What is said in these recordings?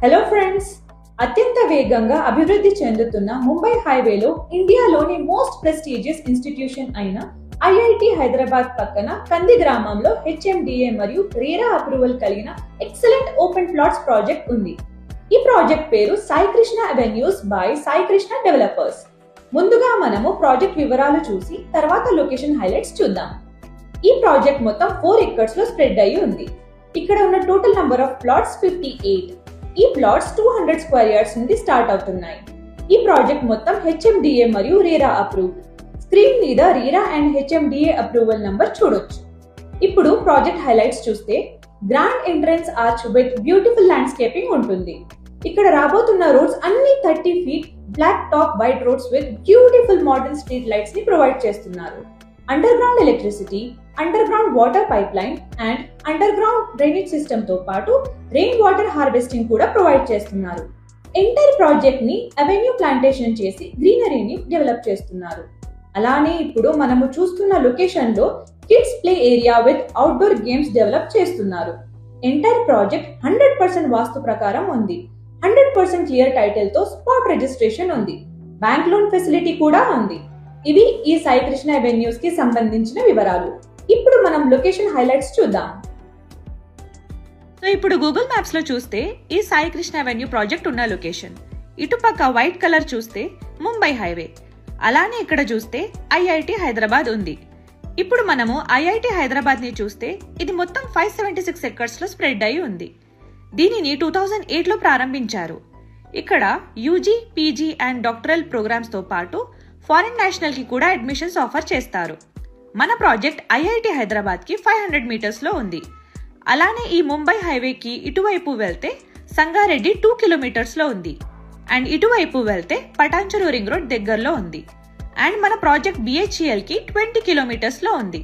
Hello friends, అత్యంత వేగంగా అభివృద్ధి చెందుతున్న ముంబై హైవేలో ఇండియాలోని మోస్ట్ ప్రెస్టీజియస్ ఇన్స్టిట్యూషన్ అయిన ఐఐటి హైదరాబాద్ పక్కన కంది గ్రామంలో హెచ్ఎండిఏ మరియు రీరా అప్రూవల్ కలిగిన ఎక్సలెంట్ ఓపెన్ ప్లాట్స్ ప్రాజెక్ట్ ఉంది. ఈ ప్రాజెక్ట్ పేరు Sai Krishna avenues by Sai Krishna developers. ముందుగా మనము ప్రాజెక్ట్ వివరాలు చూసి తర్వాత లొకేషన్ హైలైట్స్ చూద్దాం. ఈ ప్రాజెక్ట్ మొత్తం 4 acres లో స్ప్రెడ్ అయ్యి ఉంది. ఇక్కడ ఉన్న టోటల్ నంబర్ ఆఫ్ ప్లాట్స్ 58. ఈ ప్లాట్స్ 200 square yards నుండి స్టార్ట్ అవుతున్నాయి. ఈ ప్రాజెక్ట్ మొత్తం హెచ్ఎండిఏ మరియు రీరా అప్రూవ్డ్. స్క్రీన్ మీద RERA and HMDA approval number చూడొచ్చు. ఇప్పుడు ప్రాజెక్ట్ హైలైట్స్ చూస్తే grand entrance arch with beautiful landscaping ఉంటుంది. ఇక్కడ రాబోతున్న రోడ్స్ అన్ని 30 feet black top white roads with beautiful modern street lights ని ప్రొవైడ్ చేస్తున్నారు. Underground electricity, underground water pipeline and underground drainage system తో పాటు rain water harvesting కూడా provide చేస్తున్నారు. ఎంటైర్ ప్రాజెక్ట్ ని avenue plantation చేసి గ్రీనరీని develop చేస్తున్నారు. అలానే ఇప్పుడు మనము చూస్తున్న లొకేషన్ లో kids play area with outdoor games develop చేస్తున్నారు. ఎంటైర్ ప్రాజెక్ట్ 100% వాస్తు ప్రకారం ఉంది. 100% క్లియర్ టైటిల్ తో స్పాట్ రిజిస్ట్రేషన్ ఉంది. బ్యాంక్ లోన్ ఫెసిలిటీ కూడా ఉంది. ఇవి ఈ సాయి కృష్ణ అవెన్యూస్ కి సంబంధించిన వివరాలు. ఇప్పుడు మనం లొకేషన్ హైలైట్స్ చూద్దాం. సో ఇప్పుడు గూగుల్ మ్యాప్స్ లో చూస్తే ఈ సాయి కృష్ణ అవెన్యూ ప్రాజెక్ట్ ఉన్న లొకేషన్. ఇటుపక్క వైట్ కలర్ చూస్తే ముంబై హైవే, అలానే ఇక్కడ చూస్తే ఐఐటి హైదరాబాద్ ఉంది. ఇప్పుడు మనము ఐఐటి హైదరాబాద్ ని చూస్తే ఇది మొత్తం 576 acres లో స్ప్రెడ్ అయి ఉంది. దీనిని 2008 లో ప్రారంభించారు. ఇక్కడ UG, PG and doctoral programmes తో పాటు ఫారిన్ నేషనల్ కి కూడా అడ్మిషన్స్ ఆఫర్ చేస్తారు. మన ప్రాజెక్ట్ ఐఐటి హైదరాబాద్ కి 500 meters లో ఉంది. అలానే ఈ ముంబై హైవేకి ఇటువైపు వెళ్తే సంగారెడ్డి 2 kilometers లో ఉంది. అండ్ ఇటువైపు వెళ్తే పటాన్చెరు రింగ్ రోడ్ దగ్గరలో ఉంది. అండ్ మన ప్రాజెక్ట్ బిహెచ్ఈఎల్ కి 20 kilometers లో ఉంది.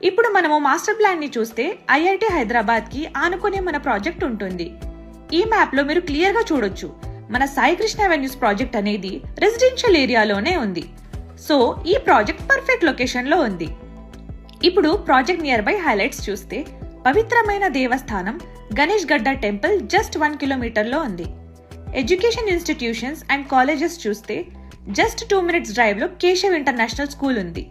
ఇప్పుడు మనము మాస్టర్ ప్లాన్ ని చూస్తే ఐఐటి హైదరాబాద్ కి ఆనుకునే మన ప్రాజెక్ట్ ఉంటుంది. ఈ మ్యాప్ లో మీరు క్లియర్ గా చూడొచ్చు, మన సాయి కృష్ణ అవెన్యూస్ ప్రాజెక్ట్ అనేది రెసిడెన్షియల్ ఏరియాలోనే ఉంది. సో ఈ ప్రాజెక్ట్ పర్ఫెక్ట్ లొకేషన్ లో ఉంది. ఇప్పుడు ప్రాజెక్ట్ నియర్ బై హైలైట్స్ చూస్తే పవిత్రమైన దేవస్థానం గణేష్ గడ్డ టెంపుల్ జస్ట్ 1 kilometer లో ఉంది. ఎడ్యుకేషన్ ఇన్స్టిట్యూషన్స్ అండ్ కాలేజెస్ చూస్తే జస్ట్ 2 minutes డ్రైవ్ లో కేశవ్ ఇంటర్నేషనల్ స్కూల్ ఉంది.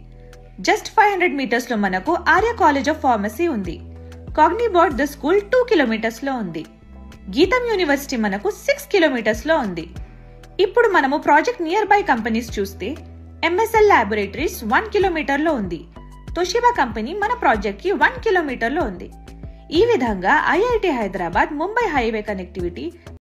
జస్ట్ 500 meters లో మనకు ఆర్య కాలేజ్ ఆఫ్ ఫార్మసీ ఉంది. కాగ్నిబోర్డ్ ద స్కూల్ 2 kilometers లో ఉంది. గీతం యూనివర్సిటీ మనకు 6 kilometers లో ఉంది. ఇప్పుడు మనము ప్రాజెక్ట్ నియర్ బై కంపెనీస్ చూస్తే ఎంఎస్ఎల్ ల్యాబొరేటరీస్ 1 kilometer లో ఉంది. తోషిబా కంపెనీ మన ప్రాజెక్ట్ కి 1 kilometer లో ఉంది. ఈ విధంగా IIT Hyderabad Mumbai highway connectivity